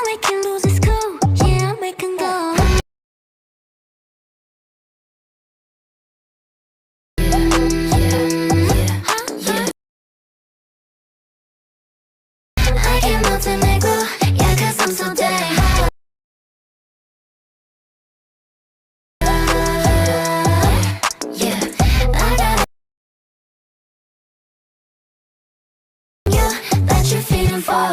make him lose his cool. Yeah, I make him go. I get Montenegro, yeah, 'cause I'm so damn hot. Yeah, I got you that you're feeling for.